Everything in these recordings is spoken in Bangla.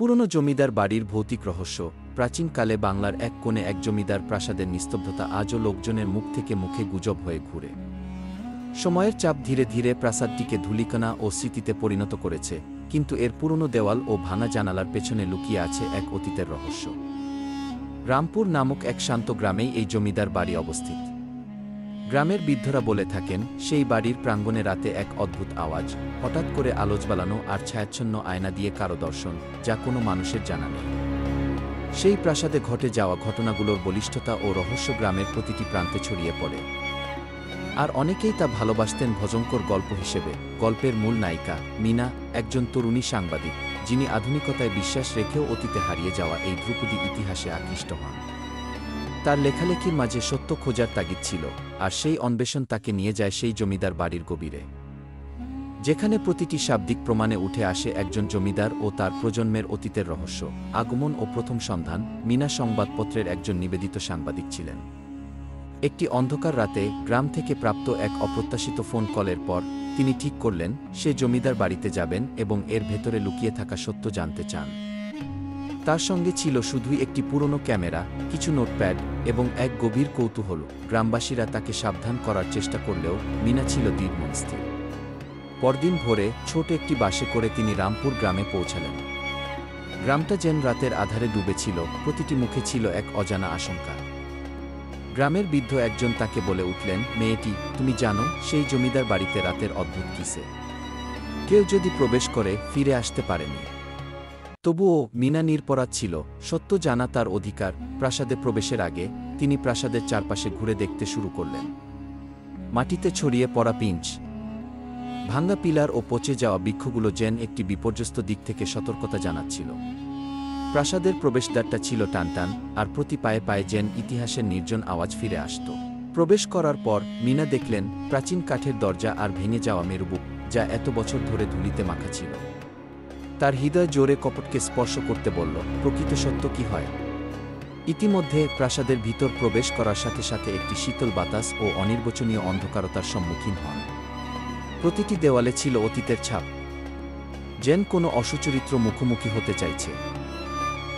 পুরনো জমিদার বাড়ির ভৌতিক রহস্য। প্রাচীনকালে বাংলার এক কোণে এক জমিদার প্রাসাদের নিস্তব্ধতা আজও লোকজনের মুখ থেকে মুখে গুজব হয়ে ঘুরে। সময়ের চাপ ধীরে ধীরে প্রাসাদটিকে ধূলিকণা ও স্মৃতিতে পরিণত করেছে, কিন্তু এর পুরনো দেওয়াল ও ভাঙা জানালার পেছনে লুকিয়ে আছে এক অতীতের রহস্য। রামপুর নামক এক শান্ত গ্রামেই এই জমিদার বাড়ি অবস্থিত। গ্রামের বৃদ্ধরা বলে থাকেন, সেই বাড়ির প্রাঙ্গণে রাতে এক অদ্ভুত আওয়াজ, হঠাৎ করে আলো জ্বালানো আর ছায়াচ্ছন্ন আয়না দিয়ে কারো দর্শন, যা কোনো মানুষের জানা নেই। সেই প্রাসাদে ঘটে যাওয়া ঘটনাগুলোর বলিষ্ঠতা ও রহস্য গ্রামের প্রতিটি প্রান্তে ছড়িয়ে পড়ে। আর অনেকেই তা ভালোবাসতেন ভজঙ্কর গল্প হিসেবে। গল্পের মূল নায়িকা মীনা একজন তরুণী সাংবাদিক, যিনি আধুনিকতায় বিশ্বাস রেখেও অতীতে হারিয়ে যাওয়া এই ধ্রুপদী ইতিহাসে আকৃষ্ট হন। তার লেখালেখির মাঝে সত্য খোঁজার তাগিদ ছিল, আর সেই অন্বেষণ তাকে নিয়ে যায় সেই জমিদার বাড়ির গভীরে, যেখানে প্রতিটি শাব্দিক প্রমাণে উঠে আসে একজন জমিদার ও তার প্রজন্মের অতীতের রহস্য। আগমন ও প্রথম সন্ধান। মীনা সংবাদপত্রের একজন নিবেদিত সাংবাদিক ছিলেন। একটি অন্ধকার রাতে গ্রাম থেকে প্রাপ্ত এক অপ্রত্যাশিত ফোন কলের পর তিনি ঠিক করলেন সে জমিদার বাড়িতে যাবেন এবং এর ভেতরে লুকিয়ে থাকা সত্য জানতে চান। তার সঙ্গে ছিল শুধুই একটি পুরনো ক্যামেরা, কিছু নোটপ্যাড এবং এক গভীর কৌতূহল। গ্রামবাসীরা তাকে সাবধান করার চেষ্টা করলেও মীনা ছিল দৃঢ় মনস্থির। পরদিন ভোরে ছোট একটি বাসে করে তিনি রামপুর গ্রামে পৌঁছালেন। গ্রামটা যেন রাতের আধারে ডুবেছিল, প্রতিটি মুখে ছিল এক অজানা আশঙ্কা। গ্রামের বৃদ্ধ একজন তাকে বলে উঠলেন, মেয়েটি, তুমি জানো সেই জমিদার বাড়িতে রাতের অদ্ভুত কিসে কেউ যদি প্রবেশ করে ফিরে আসতে পারেনি। তবুও মীনা নিরপরাধ ছিল, সত্য জানা তার অধিকার। প্রাসাদে প্রবেশের আগে তিনি প্রাসাদের চারপাশে ঘুরে দেখতে শুরু করলেন। মাটিতে ছড়িয়ে পড়া পিঞ্চ, ভাঙা পিলার ও পচে যাওয়া বৃক্ষগুলো যেন একটি বিপর্যস্ত দিক থেকে সতর্কতা জানাচ্ছিল। প্রাসাদের প্রবেশদ্বারটা ছিল টানটান, আর প্রতি পায়ে পায়ে যেন ইতিহাসের নির্জন আওয়াজ ফিরে আসত। প্রবেশ করার পর মীনা দেখলেন প্রাচীন কাঠের দরজা আর ভেঙে যাওয়া মেরুবুক, যা এত বছর ধরে ধুলিতে মাখা ছিল। তার হৃদয় জোরে কপটকে স্পর্শ করতে বলল, প্রকৃত সত্য কি হয়। ইতিমধ্যে প্রাসাদের ভিতর প্রবেশ করার সাথে সাথে একটি শীতল বাতাস ও অনির্বচনীয় অন্ধকারতার সম্মুখীন হন। প্রতিটি দেওয়ালে ছিল অতীতের ছাপ, যেন কোনো অসুচরিত্র মুখোমুখি হতে চাইছে।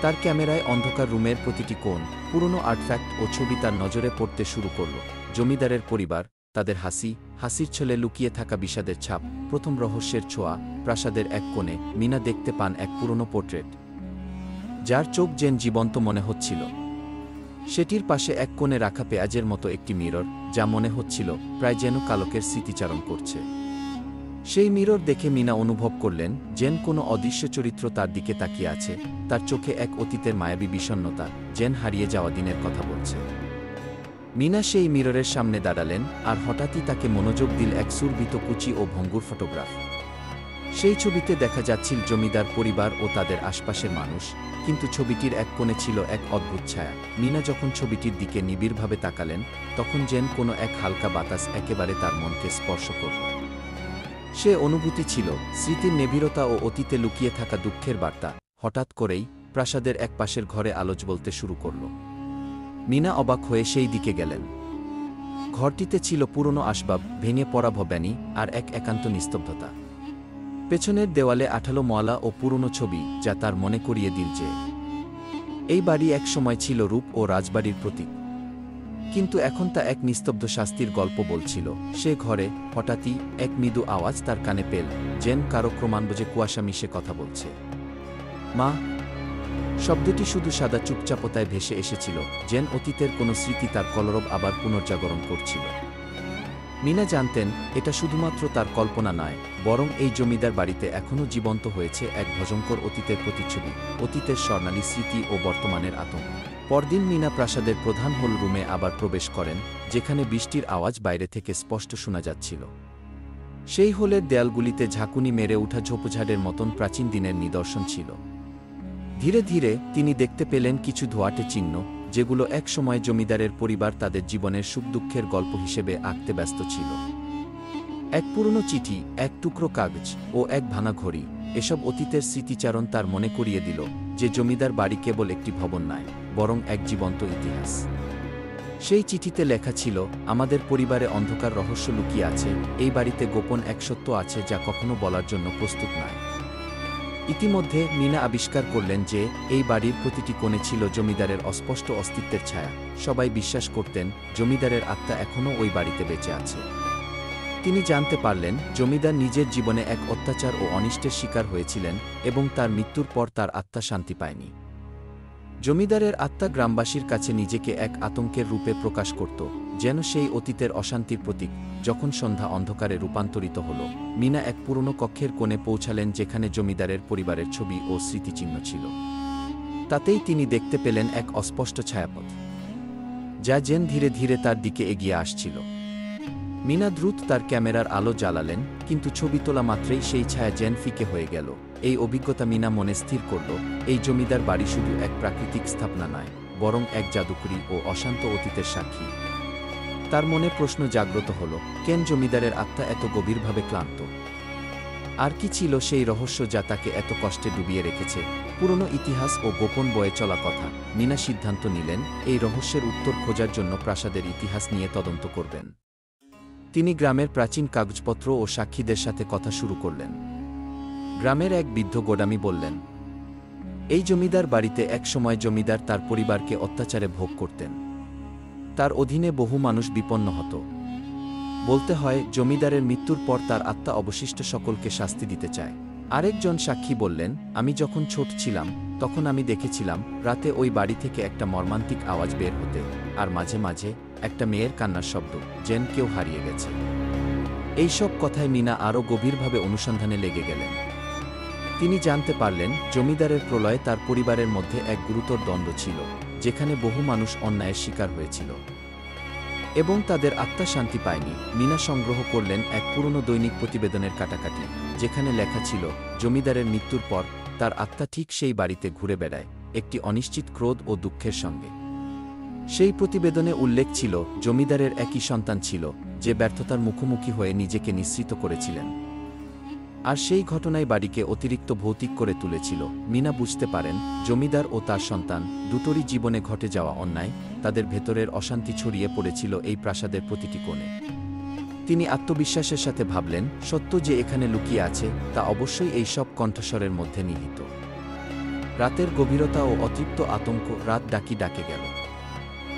তার ক্যামেরায় অন্ধকার রুমের প্রতিটি কোণ, পুরনো আর্টফ্যাক্ট ও ছবি তার নজরে পড়তে শুরু করল। জমিদারের পরিবার, তাদের হাসির ছলে লুকিয়ে থাকা বিষাদের ছাপ, প্রথম রহস্যের ছোঁয়া। প্রাসাদের এক কোণে মীনা দেখতে পান এক পুরনো পোর্ট্রেট, যার চোখ যেন জীবন্ত মনে হচ্ছিল। সেটির পাশে এক কোণে রাখা পেঁয়াজের মতো একটি মিরর, যা মনে হচ্ছিল প্রায় যেন কালকের স্মৃতিচারণ করছে। সেই মিরর দেখে মীনা অনুভব করলেন যেন কোনো অদৃশ্য চরিত্র তার দিকে তাকিয়ে আছে। তার চোখে এক অতীতের মায়াবী বিষণ্ণতা, যেন হারিয়ে যাওয়া দিনের কথা বলছে। মীনা সেই মিররের সামনে দাঁড়ালেন, আর হঠাৎই তাকে মনোযোগ দিল এক সুরভিত কুচি ও ভঙ্গুর ফটোগ্রাফ। সেই ছবিতে দেখা যাচ্ছিল জমিদার পরিবার ও তাদের আশপাশের মানুষ, কিন্তু ছবিটির এক কোণে ছিল এক অদ্ভুত ছায়া। মীনা যখন ছবিটির দিকে নিবিড়ভাবে তাকালেন, তখন যেন কোনো এক হালকা বাতাস একেবারে তার মনকে স্পর্শ করল। সে অনুভূতি ছিল স্মৃতির নিবিড়তা ও অতীতে লুকিয়ে থাকা দুঃখের বার্তা। হঠাৎ করেই প্রাসাদের এক পাশের ঘরে আলো জ্বলতে শুরু করল। মীনা অবাক হয়ে সেই দিকে গেলেন। ঘরটিতে ছিল পুরনো আসবাব, ভেঙে পড়া ভবানী, আর এক একান্ত নিস্তব্ধতা। পেছনের দেওয়ালে আঠালো ময়লা ও পুরনো ছবি, যা তার মনে করিয়ে দিল যে এই বাড়ি এক সময় ছিল রূপ ও রাজবাড়ির প্রতীক। কিন্তু এখন তা এক নিস্তব্ধ শাস্তির গল্প বলছিল। সে ঘরে হঠাৎই এক মৃদু আওয়াজ তার কানে পেল, যেন কারো ক্রমান্বয়ে কুয়াশা মিশে কথা বলছে। মা! শব্দটি শুধু সাদা চুপচাপতায় ভেসে এসেছিল, যেন অতীতের কোনো স্মৃতি তার কলরব আবার পুনর্জাগরণ করছিল। মীনা জানতেন এটা শুধুমাত্র তার কল্পনা নয়, বরং এই জমিদার বাড়িতে এখনও জীবন্ত হয়েছে এক ভয়ঙ্কর অতীতের প্রতিচ্ছবি, অতীতের স্বর্ণালী স্মৃতি ও বর্তমানের আতঙ্ক। পরদিন মীনা প্রাসাদের প্রধান হল রুমে আবার প্রবেশ করেন, যেখানে বৃষ্টির আওয়াজ বাইরে থেকে স্পষ্ট শোনা যাচ্ছিল। সেই হলের দেয়ালগুলিতে ঝাঁকুনি মেরে ওঠা ঝোপঝাড়ের মতন প্রাচীন দিনের নিদর্শন ছিল। ধীরে ধীরে তিনি দেখতে পেলেন কিছু ধোঁয়াটে চিহ্ন, যেগুলো এক সময় জমিদারের পরিবার তাদের জীবনের সুখ দুঃখের গল্প হিসেবে আঁকতে ব্যস্ত ছিল। এক পুরনো চিঠি, এক টুকরো কাগজ ও এক ভাঙা ঘড়ি, এসব অতীতের স্মৃতিচারণ তার মনে করিয়ে দিল যে জমিদার বাড়ি কেবল একটি ভবন নয়, বরং এক জীবন্ত ইতিহাস। সেই চিঠিতে লেখা ছিল, আমাদের পরিবারে অন্ধকার রহস্য লুকিয়ে আছে, এই বাড়িতে গোপন এক সত্য আছে যা কখনো বলার জন্য প্রস্তুত নয়। ইতিমধ্যে মিনা আবিষ্কার করলেন যে এই বাড়ির প্রতিটি কোণে ছিল জমিদারের অস্পষ্ট অস্তিত্বের ছায়া। সবাই বিশ্বাস করতেন জমিদারের আত্মা এখনও ওই বাড়িতে বেঁচে আছে। তিনি জানতে পারলেন জমিদার নিজের জীবনে এক অত্যাচার ও অনিষ্টের শিকার হয়েছিলেন এবং তার মৃত্যুর পর তার আত্মা শান্তি পায়নি। জমিদারের আত্মা গ্রামবাসীর কাছে নিজেকে এক আতঙ্কের রূপে প্রকাশ করত, যেন সেই অতীতের অশান্তির প্রতীক। যখন সন্ধ্যা অন্ধকারে রূপান্তরিত হল, মিনা এক পুরনো কক্ষের কোণে পৌঁছালেন যেখানে জমিদারের পরিবারের ছবি ও স্মৃতিচিহ্ন ছিল। তাতেই তিনি দেখতে পেলেন এক অস্পষ্ট ছায়াপথ, যা যেন ধীরে ধীরে তার দিকে এগিয়ে আসছিল। মিনা দ্রুত তার ক্যামেরার আলো জ্বালালেন, কিন্তু ছবি তোলা মাত্রেই সেই ছায়া যেন ফিকে হয়ে গেল। এই অভিজ্ঞতা মিনা মনে স্থির করল, এই জমিদার বাড়ি শুধু এক প্রাকৃতিক স্থাপনা নয়, বরং এক জাদুকরী ও অশান্ত অতীতের সাক্ষী। তার মনে প্রশ্ন জাগ্রত হল, কেন জমিদারের আত্মা এত গভীরভাবে ক্লান্ত? আর কি ছিল সেই রহস্য যা তাকে এত কষ্টে ডুবিয়ে রেখেছে? পুরনো ইতিহাস ও গোপন বয়ে চলা কথা। মিনা সিদ্ধান্ত নিলেন এই রহস্যের উত্তর খোঁজার জন্য প্রাসাদের ইতিহাস নিয়ে তদন্ত করবেন। তিনি গ্রামের প্রাচীন কাগজপত্র ও সাক্ষীদের সাথে কথা শুরু করলেন। গ্রামের এক বৃদ্ধ গোডামি বললেন, এই জমিদার বাড়িতে একসময় জমিদার তার পরিবারকে অত্যাচারে ভোগ করতেন। তার অধীনে বহু মানুষ বিপন্ন হতো। বলতে হয় জমিদারের মৃত্যুর পর তার আত্মা অবশিষ্ট সকলকে শাস্তি দিতে চায়। আরেকজন সাক্ষী বললেন, আমি যখন ছোট ছিলাম তখন আমি দেখেছিলাম রাতে ওই বাড়ি থেকে একটা মর্মান্তিক আওয়াজ বের হতে, আর মাঝে মাঝে একটা মেয়ের কান্নার শব্দ, যেন কেউ হারিয়ে গেছে। এইসব কথায় মিনা আরও গভীরভাবে অনুসন্ধানে লেগে গেলেন। তিনি জানতে পারলেন জমিদারের প্রলয়ে তার পরিবারের মধ্যে এক গুরুতর দ্বন্দ্ব ছিল, যেখানে বহু মানুষ অন্যায়ের শিকার হয়েছিল এবং তাদের আত্মা শান্তি পায়নি। মিনা সংগ্রহ করলেন এক পুরনো দৈনিক প্রতিবেদনের কাটাকাটি, যেখানে লেখা ছিল জমিদারের মৃত্যুর পর তার আত্মা ঠিক সেই বাড়িতে ঘুরে বেড়ায়, একটি অনিশ্চিত ক্রোধ ও দুঃখের সঙ্গে। সেই প্রতিবেদনে উল্লেখ ছিল জমিদারের একই সন্তান ছিল, যে ব্যর্থতার মুখোমুখি হয়ে নিজেকে নিঃসৃত করেছিলেন, আর সেই ঘটনায় বাড়িকে অতিরিক্ত ভৌতিক করে তুলেছিল। মিনা বুঝতে পারেন জমিদার ও তার সন্তান দুটোরই জীবনে ঘটে যাওয়া অন্যায়, তাদের ভেতরের অশান্তি ছড়িয়ে পড়েছিল এই প্রাসাদের প্রতিটি কোণে। তিনি আত্মবিশ্বাসের সাথে ভাবলেন, সত্য যে এখানে লুকিয়ে আছে তা অবশ্যই এই সব কণ্ঠস্বরের মধ্যে নিহিত। রাতের গভীরতা ও অতৃপ্ত আতঙ্ক রাত ডাকি ডাকে গেল।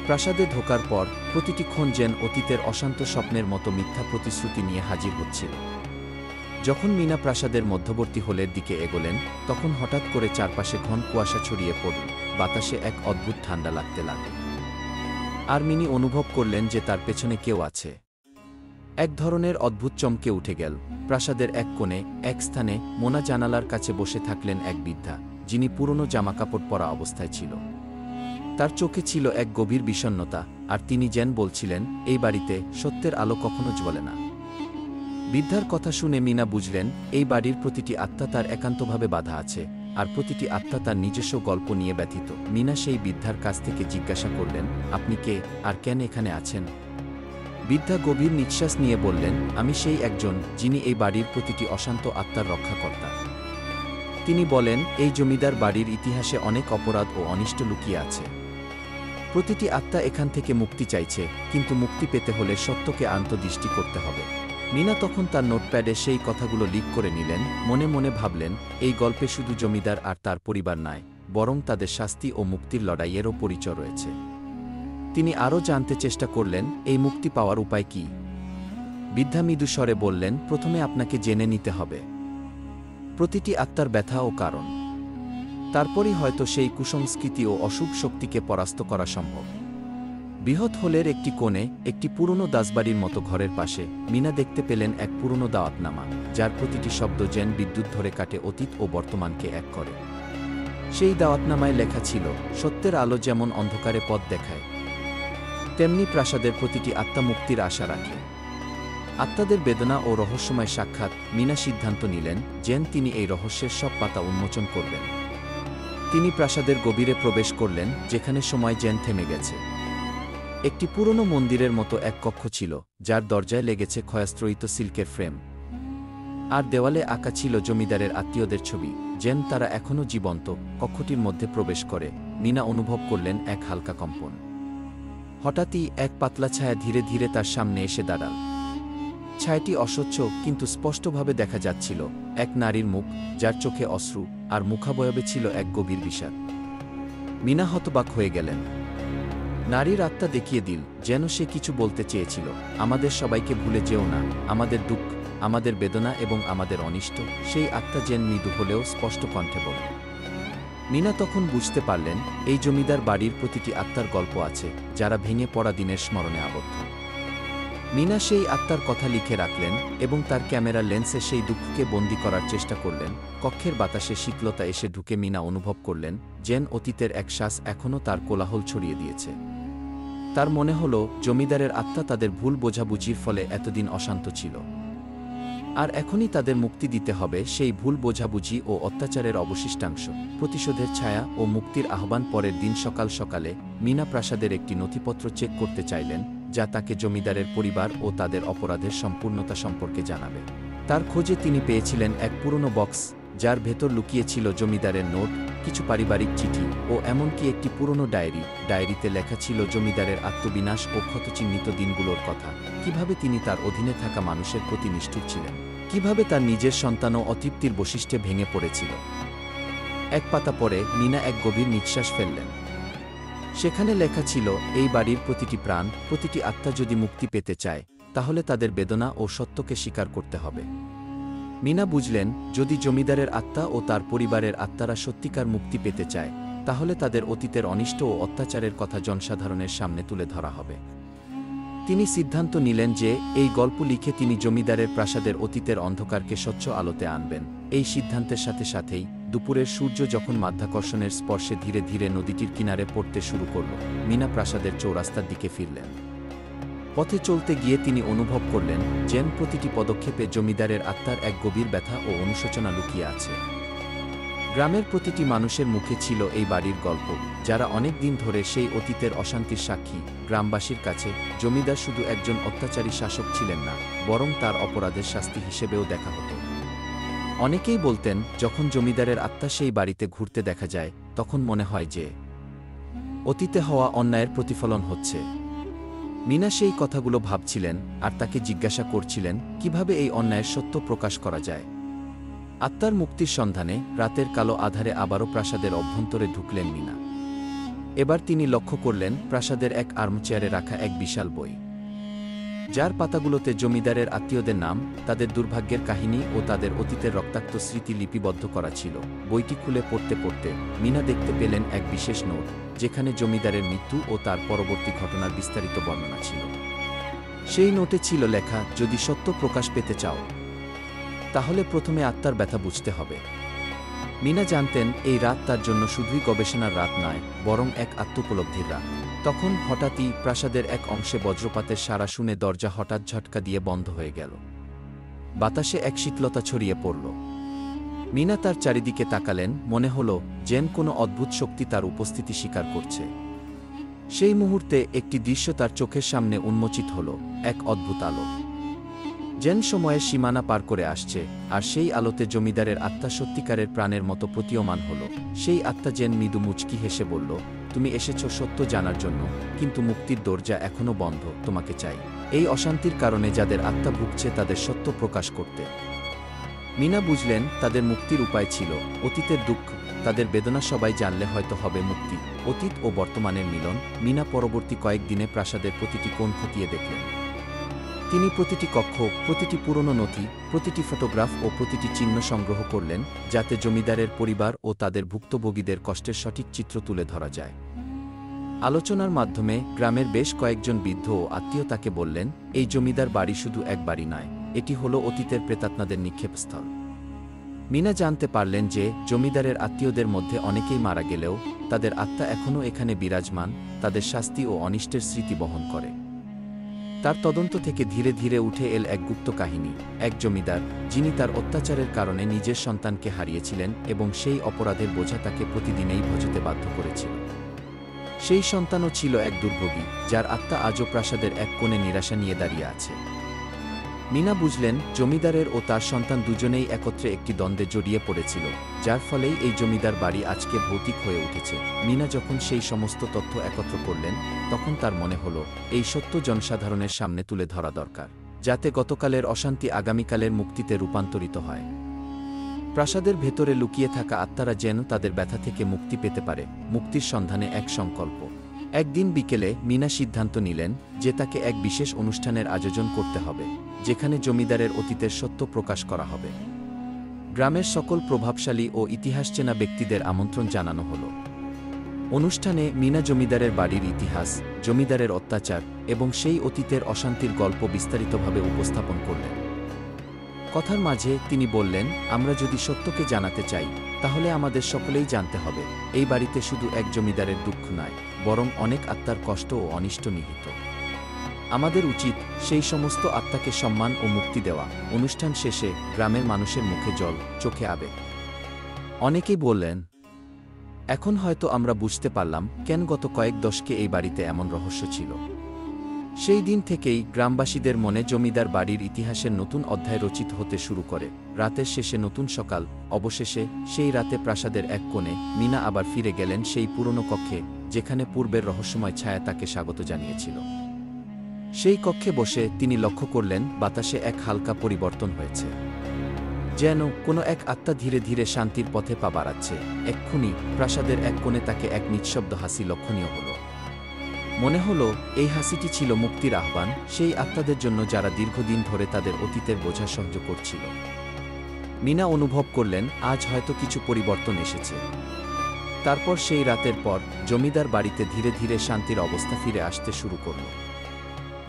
প্রাসাদে ঢোকার পর প্রতিটি ক্ষণ যেন অতীতের অশান্ত স্বপ্নের মতো মিথ্যা প্রতিশ্রুতি নিয়ে হাজির হচ্ছিল। যখন মিনা প্রাসাদের মধ্যবর্তী হলের দিকে এগোলেন, তখন হঠাৎ করে চারপাশে ঘন কুয়াশা ছড়িয়ে পড়ল, বাতাসে এক অদ্ভুত ঠান্ডা লাগতে লাগল। আর মিনি অনুভব করলেন যে তার পেছনে কেউ আছে। এক ধরনের অদ্ভুত চমকে উঠে গেল। প্রাসাদের এক কোণে এক স্থানে মোনা জানালার কাছে বসে থাকলেন এক বৃদ্ধা, যিনি পুরনো জামাকাপড় পরা অবস্থায় ছিল। তার চোখে ছিল এক গভীর বিষণ্ণতা, আর তিনি যেন বলছিলেন, এই বাড়িতে সত্যের আলো কখনো জ্বলে না। বৃদ্ধার কথা শুনে মিনা বুঝলেন এই বাড়ির প্রতিটি আত্মা তার একান্তভাবে বাধা আছে, আর প্রতিটি আত্মা তার নিজস্ব গল্প নিয়ে ব্যথিত। মিনা সেই বৃদ্ধার কাছ থেকে জিজ্ঞাসা করলেন, আপনি কে আর কেন এখানে আছেন? বৃদ্ধা গভীর নিঃশ্বাস নিয়ে বললেন, আমি সেই একজন যিনি এই বাড়ির প্রতিটি অশান্ত আত্মার রক্ষাকর্তা। তিনি বলেন, এই জমিদার বাড়ির ইতিহাসে অনেক অপরাধ ও অনিষ্ট লুকিয়ে আছে। প্রতিটি আত্মা এখান থেকে মুক্তি চাইছে, কিন্তু মুক্তি পেতে হলে সত্যকে আন্তর্দৃষ্টি করতে হবে। মিনা তখন তার নোটপ্যাডে সেই কথাগুলো লিক করে নিলেন। মনে মনে ভাবলেন, এই গল্পে শুধু জমিদার আর তার পরিবার নয়, বরং তাদের শাস্তি ও মুক্তির লড়াইয়েরও পরিচয় রয়েছে। তিনি আরও জানতে চেষ্টা করলেন, এই মুক্তি পাওয়ার উপায় কি? বৃদ্ধা মৃদু স্বরে বললেন, প্রথমে আপনাকে জেনে নিতে হবে প্রতিটি আত্মার ব্যথা ও কারণ। তারপরই হয়তো সেই কুসংস্কৃতি ও অশুভ শক্তিকে পরাস্ত করা সম্ভব। বৃহৎ হলের একটি কোণে একটি পুরনো দাসবাড়ির মতো ঘরের পাশে মিনা দেখতে পেলেন এক পুরনো দাওয়াতনামা, যার প্রতিটি শব্দ যেন বিদ্যুৎ ধরে কাটে অতীত ও বর্তমানকে এক করে। সেই দাওয়াতনামায় লেখা ছিল, সত্যের আলো যেমন অন্ধকারে পথ দেখায়, তেমনি প্রাসাদের প্রতিটি আত্মা মুক্তির আশা রাখে। আত্মাদের বেদনা ও রহস্যময় সাক্ষাৎ। মিনা সিদ্ধান্ত নিলেন যেন তিনি এই রহস্যের সব পাতা উন্মোচন করবেন। তিনি প্রাসাদের গভীরে প্রবেশ করলেন, যেখানে সময় যেন থেমে গেছে। একটি পুরনো মন্দিরের মতো এক কক্ষ ছিল, যার দরজায় লেগেছে ক্ষয়াস্ত্রয়িত সিল্কের ফ্রেম, আর দেওয়ালে আঁকা ছিল জমিদারের আত্মীয়দের ছবি, যেন তারা এখনও জীবন্ত। কক্ষটির মধ্যে প্রবেশ করে মিনা অনুভব করলেন এক হালকা কম্পন। হঠাৎই এক পাতলা ছায়া ধীরে ধীরে তার সামনে এসে দাঁড়াল। ছায়াটি অস্বচ্ছ কিন্তু স্পষ্টভাবে দেখা যাচ্ছিল এক নারীর মুখ, যার চোখে অশ্রু আর মুখাবয়বে ছিল এক গভীর বিষাদ। মিনা হতবাক হয়ে গেলেন। নারীর আত্মা দেখিয়ে দিল যেন সে কিছু বলতে চেয়েছিল, আমাদের সবাইকে ভুলে যেও না, আমাদের দুঃখ, আমাদের বেদনা এবং আমাদের অনিষ্ট। সেই আত্মা যেন মৃদু হলেও স্পষ্ট কণ্ঠে বলল। মিনা তখন বুঝতে পারলেন এই জমিদার বাড়ির প্রতিটি আত্মার গল্প আছে, যারা ভেঙে পড়া দিনের স্মরণে আবদ্ধ। মিনা সেই আত্মার কথা লিখে রাখলেন এবং তার ক্যামেরার লেন্সে সেই দুঃখকে বন্দী করার চেষ্টা করলেন। কক্ষের বাতাসে শীতলতা এসে ঢুকে মিনা অনুভব করলেন যেন অতীতের এক শ্বাস এখনও তার কোলাহল ছড়িয়ে দিয়েছে। তার মনে হল জমিদারের আত্মা তাদের ভুল বোঝাবুঝির ফলে এতদিন অশান্ত ছিল, আর এখনই তাদের মুক্তি দিতে হবে সেই ভুল বোঝাবুঝি ও অত্যাচারের অবশিষ্টাংশ। প্রতিশোধের ছায়া ও মুক্তির আহ্বান। পরের দিন সকাল সকালে মিনা প্রাসাদের একটি নথিপত্র চেক করতে চাইলেন, যা তাকে জমিদারের পরিবার ও তাদের অপরাধের সম্পূর্ণতা সম্পর্কে জানাবে। তার খোঁজে তিনি পেয়েছিলেন এক পুরনো বক্স, যার ভেতর লুকিয়ে ছিল জমিদারের নোট, কিছু পারিবারিক চিঠি ও এমনকি একটি পুরনো ডায়েরি। ডায়েরিতে লেখা ছিল জমিদারের আত্মবিনাশ ও ক্ষতচিহ্নিত দিনগুলোর কথা, কিভাবে তিনি তার অধীনে থাকা মানুষের প্রতি নিষ্ঠুর ছিলেন, কিভাবে তার নিজের সন্তানও অতৃপ্তির বশিষ্ঠে ভেঙে পড়েছিল। এক পাতা পরে মিনা এক গভীর নিঃশ্বাস ফেললেন। সেখানে লেখা ছিল, এই বাড়ির প্রতিটি প্রাণ, প্রতিটি আত্মা যদি মুক্তি পেতে চায়, তাহলে তাদের বেদনা ও সত্যকে স্বীকার করতে হবে। মিনা বুঝলেন, যদি জমিদারের আত্মা ও তার পরিবারের আত্মারা সত্যিকার মুক্তি পেতে চায়, তাহলে তাদের অতীতের অনিষ্ট ও অত্যাচারের কথা জনসাধারণের সামনে তুলে ধরা হবে। তিনি সিদ্ধান্ত নিলেন যে এই গল্প লিখে তিনি জমিদারের প্রাসাদের অতীতের অন্ধকারকে স্বচ্ছ আলোতে আনবেন। এই সিদ্ধান্তের সাথে সাথেই দুপুরের সূর্য যখন মাধ্যাকর্ষণের স্পর্শে ধীরে ধীরে নদীটির কিনারে পড়তে শুরু করল, মিনা প্রাসাদের চৌরাস্তার দিকে ফিরলেন। পথে চলতে গিয়ে তিনি অনুভব করলেন যেন প্রতিটি পদক্ষেপে জমিদারের আত্মার এক গভীর ব্যথা ও অনুশোচনা লুকিয়ে আছে। গ্রামের প্রতিটি মানুষের মুখে ছিল এই বাড়ির গল্প, যারা অনেক দিন ধরে সেই অতীতের অশান্তির সাক্ষী। গ্রামবাসীর কাছে জমিদার শুধু একজন অত্যাচারী শাসক ছিলেন না, বরং তার অপরাধের শাস্তি হিসেবেও দেখা হতো। অনেকেই বলতেন, যখন জমিদারের আত্মা সেই বাড়িতে ঘুরতে দেখা যায়, তখন মনে হয় যে অতীতে হওয়া অন্যায়ের প্রতিফলন হচ্ছে। মিনা সেই কথাগুলো ভাবছিলেন আর তাকে জিজ্ঞাসা করছিলেন কিভাবে এই অন্যায়ের সত্য প্রকাশ করা যায়। আত্মার মুক্তির সন্ধানে রাতের কালো আধারে আবারও প্রাসাদের অভ্যন্তরে ঢুকলেন মিনা। এবার তিনি লক্ষ্য করলেন প্রাসাদের এক আর্মচেয়ারে রাখা এক বিশাল বই, যার পাতাগুলোতে জমিদারের আত্মীয়দের নাম, তাদের দুর্ভাগ্যের কাহিনী ও তাদের অতীতের রক্তাক্ত স্মৃতি লিপিবদ্ধ করা ছিল। বইটি খুলে পড়তে পড়তে মিনা দেখতে পেলেন এক বিশেষ নোট, যেখানে জমিদারের মৃত্যু ও তার পরবর্তী ঘটনার বিস্তারিত বর্ণনা ছিল। সেই নোটে ছিল লেখা, যদি সত্য প্রকাশ পেতে চাও, তাহলে প্রথমে আত্মার ব্যথা বুঝতে হবে। মিনা জানতেন এই রাত তার জন্য শুধুই গবেষণার রাত নয়, বরং এক আত্মোপলব্ধির রাত। তখন হঠাৎই প্রাসাদের এক অংশে বজ্রপাতের সাড়া শুনে দরজা হঠাৎ ঝটকা দিয়ে বন্ধ হয়ে গেল। বাতাসে এক শীতলতা ছড়িয়ে পড়ল। মিনা তার চারিদিকে তাকালেন, মনে হল যেন কোনো অদ্ভুত শক্তি তার উপস্থিতি স্বীকার করছে। সেই মুহূর্তে একটি দৃশ্য তার চোখের সামনে উন্মোচিত হল, এক অদ্ভুত আলো যেন সময়ের সীমানা পার করে আসছে, আর সেই আলোতে জমিদারের আত্মা সত্যিকারের প্রাণের মতো প্রতীয়মান হল। সেই আত্মা যেন মৃদু মুচকি হেসে বলল, তুমি এসেছ সত্য জানার জন্য, কিন্তু মুক্তির দরজা এখনও বন্ধ, তোমাকে চাই এই অশান্তির কারণে যাদের আত্মা ভুগছে তাদের সত্য প্রকাশ করতে। মিনা বুঝলেন তাদের মুক্তির উপায় ছিল অতীতের দুঃখ, তাদের বেদনা সবাই জানলে হয়তো হবে মুক্তি। অতীত ও বর্তমানের মিলন। মিনা পরবর্তী কয়েকদিনে প্রাসাদের প্রতিটি কোণ খতিয়ে দেখলেন। তিনি প্রতিটি কক্ষ, প্রতিটি পুরনো নথি, প্রতিটি ফটোগ্রাফ ও প্রতিটি চিহ্ন সংগ্রহ করলেন, যাতে জমিদারের পরিবার ও তাদের ভুক্তভোগীদের কষ্টের সঠিক চিত্র তুলে ধরা যায়। আলোচনার মাধ্যমে গ্রামের বেশ কয়েকজন বৃদ্ধ ও আত্মীয় তাকে বললেন, এই জমিদার বাড়ি শুধু এক বাড়ি নয়, এটি হলো অতীতের প্রেতাত্মাদের নিক্ষেপস্থল। মিনা জানতে পারলেন যে জমিদারের আত্মীয়দের মধ্যে অনেকেই মারা গেলেও তাদের আত্মা এখনও এখানে বিরাজমান, তাদের শাস্তি ও অনিষ্টের স্মৃতি বহন করে। তার তদন্ত থেকে ধীরে ধীরে উঠে এল এক গুপ্ত কাহিনী, এক জমিদার যিনি তার অত্যাচারের কারণে নিজের সন্তানকে হারিয়েছিলেন এবং সেই অপরাধের বোঝা তাকে প্রতিদিনেই ভোজতে বাধ্য করেছিল। সেই সন্তানও ছিল এক দুর্ভোগী, যার আত্মা আজও প্রাসাদের এক কোণে নিরাশা নিয়ে দাঁড়িয়ে আছে। মিনা বুঝলেন জমিদারের ও তার সন্তান দুজনেই একত্রে একটি দ্বন্দ্বে জড়িয়ে পড়েছিল, যার ফলেই এই জমিদার বাড়ি আজকে ভৌতিক হয়ে উঠেছে। মিনা যখন সেই সমস্ত তথ্য একত্র করলেন, তখন তার মনে হল এই সত্য জনসাধারণের সামনে তুলে ধরা দরকার, যাতে গতকালের অশান্তি আগামীকালের মুক্তিতে রূপান্তরিত হয়। প্রাসাদের ভেতরে লুকিয়ে থাকা আত্মারা যেন তাদের ব্যথা থেকে মুক্তি পেতে পারে, মুক্তির সন্ধানে এক সংকল্প। একদিন বিকেলে মিনা সিদ্ধান্ত নিলেন যে তাকে এক বিশেষ অনুষ্ঠানের আয়োজন করতে হবে, যেখানে জমিদারের অতীতের সত্য প্রকাশ করা হবে। গ্রামের সকল প্রভাবশালী ও ইতিহাসচেনা ব্যক্তিদের আমন্ত্রণ জানানো হলো। অনুষ্ঠানে মিনা জমিদারের বাড়ির ইতিহাস, জমিদারের অত্যাচার এবং সেই অতীতের অশান্তির গল্প বিস্তারিতভাবে উপস্থাপন করলেন। কথার মাঝে তিনি বললেন, আমরা যদি সত্যকে জানাতে চাই তাহলে আমাদের সকলেই জানতে হবে এই বাড়িতে শুধু এক জমিদারের দুঃখ নয়, বরং অনেক আত্মার কষ্ট ও অনিষ্ট নিহিত। আমাদের উচিত সেই সমস্ত আত্মাকে সম্মান ও মুক্তি দেওয়া। অনুষ্ঠান শেষে গ্রামের মানুষের মুখে জল, চোখে আবেগ। অনেকেই বললেন, এখন হয়তো আমরা বুঝতে পারলাম কেন গত কয়েক দশকে এই বাড়িতে এমন রহস্য ছিল। সেই দিন থেকেই গ্রামবাসীদের মনে জমিদার বাড়ির ইতিহাসের নতুন অধ্যায় রচিত হতে শুরু করে। রাতের শেষে নতুন সকাল। অবশেষে সেই রাতে প্রাসাদের এক কোণে মিনা আবার ফিরে গেলেন সেই পুরনো কক্ষে, যেখানে পূর্বের রহস্যময় ছায়া তাকে স্বাগত জানিয়েছিল। সেই কক্ষে বসে তিনি লক্ষ্য করলেন বাতাসে এক হালকা পরিবর্তন হয়েছে, যেন কোনো এক আত্মা ধীরে ধীরে শান্তির পথে পা বাড়াচ্ছে। এক্ষুনি প্রাসাদের এক কোণে তাকে এক নিঃশব্দ হাসি লক্ষণীয় হল। মনে হলো এই হাসিটি ছিল মুক্তির আহ্বান, সেই আত্মাদের জন্য যারা দীর্ঘদিন ধরে তাদের অতীতের বোঝা সহ্য করছিল। মিনা অনুভব করলেন আজ হয়তো কিছু পরিবর্তন এসেছে। তারপর সেই রাতের পর জমিদার বাড়িতে ধীরে ধীরে শান্তির অবস্থা ফিরে আসতে শুরু করল।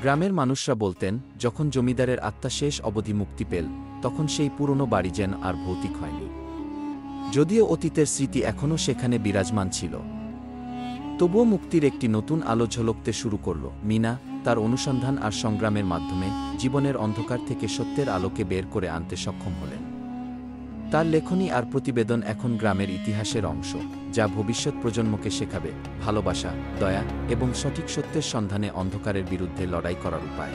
গ্রামের মানুষরা বলতেন, যখন জমিদারের আত্মা শেষ অবধি মুক্তি পেল, তখন সেই পুরনো বাড়ি যেন আর ভৌতিক হয়নি। যদিও অতীতের স্মৃতি এখনও সেখানে বিরাজমান ছিল, তবুও মুক্তির একটি নতুন আলো ঝলকতে শুরু করল। মিনা তার অনুসন্ধান আর সংগ্রামের মাধ্যমে জীবনের অন্ধকার থেকে সত্যের আলোকে বের করে আনতে সক্ষম হলেন। তার লেখনী আর প্রতিবেদন এখন গ্রামের ইতিহাসের অংশ, যা ভবিষ্যৎ প্রজন্মকে শেখাবে ভালোবাসা, দয়া এবং সঠিক সত্যের সন্ধানে অন্ধকারের বিরুদ্ধে লড়াই করার উপায়।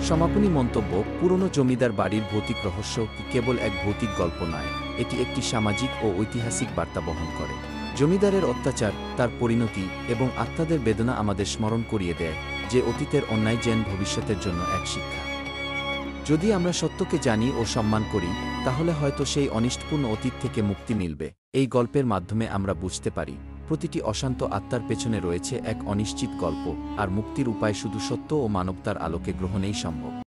সমাপনী মন্তব্য: পুরনো জমিদার বাড়ির ভৌতিক রহস্য কেবল এক ভৌতিক গল্প নয়, এটি একটি সামাজিক ও ঐতিহাসিক বার্তা বহন করে। জমিদারের অত্যাচার, তার পরিণতি এবং আত্মাদের বেদনা আমাদের স্মরণ করিয়ে দেয় যে অতীতের অন্যায় যেন ভবিষ্যতের জন্য এক শিক্ষা। যদি আমরা সত্যকে জানি ও সম্মান করি, তাহলে হয়তো সেই অনিষ্টপূর্ণ অতীত থেকে মুক্তি মিলবে। এই গল্পের মাধ্যমে আমরা বুঝতে পারি প্রতিটি অশান্ত আত্মার পেছনে রয়েছে এক অনিশ্চিত গল্প, আর মুক্তির উপায় শুধু সত্য ও মানবতার আলোকে গ্রহণেই সম্ভব।